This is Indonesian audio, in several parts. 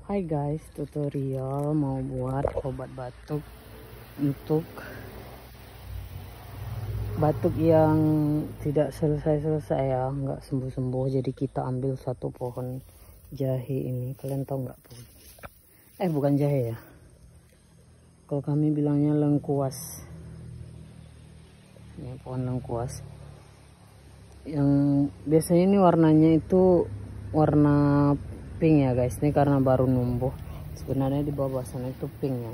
Hai guys, tutorial mau buat obat batuk untuk batuk yang tidak selesai-selesai ya, nggak sembuh-sembuh. Jadi kita ambil satu pohon jahe ini. Kalian tahu nggak pohon? Bukan jahe ya. Kalau kami bilangnya lengkuas. Ini pohon lengkuas. Yang biasanya ini warnanya itu warna pink ya guys, ini karena baru numbuh. Sebenarnya di bawah sana itu pink ya.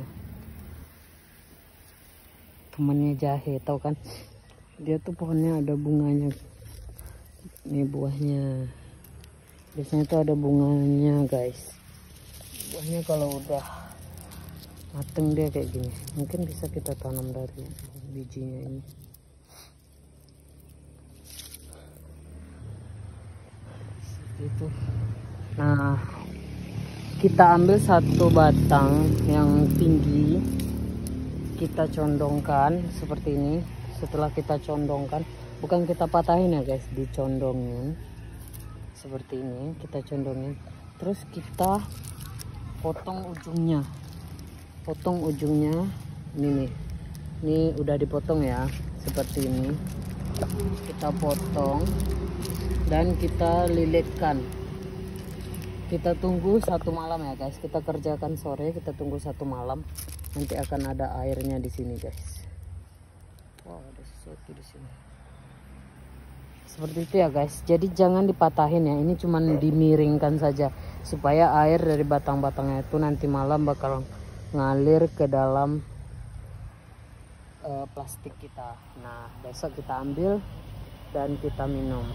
Temannya jahe, tahu kan? Dia tuh pohonnya ada bunganya. Ini buahnya. Biasanya tuh ada bunganya guys. Buahnya kalau udah mateng dia kayak gini. Mungkin bisa kita tanam dari bijinya ini. Seperti itu. Nah, kita ambil satu batang yang tinggi, kita condongkan seperti ini. Setelah kita condongkan, bukan kita patahin ya guys, dicondongin seperti ini, kita condongin. Terus kita potong ujungnya, ini nih, ini udah dipotong ya, seperti ini. Kita potong dan kita lilitkan. Kita tunggu satu malam ya guys. Kita kerjakan sore, kita tunggu satu malam. Nanti akan ada airnya di sini guys. Wow, ada sesuatu di sini. Seperti itu ya guys. Jadi jangan dipatahin ya. Ini cuman dimiringkan saja supaya air dari batang-batangnya itu nanti malam bakal ngalir ke dalam plastik kita. Nah, besok kita ambil dan kita minum.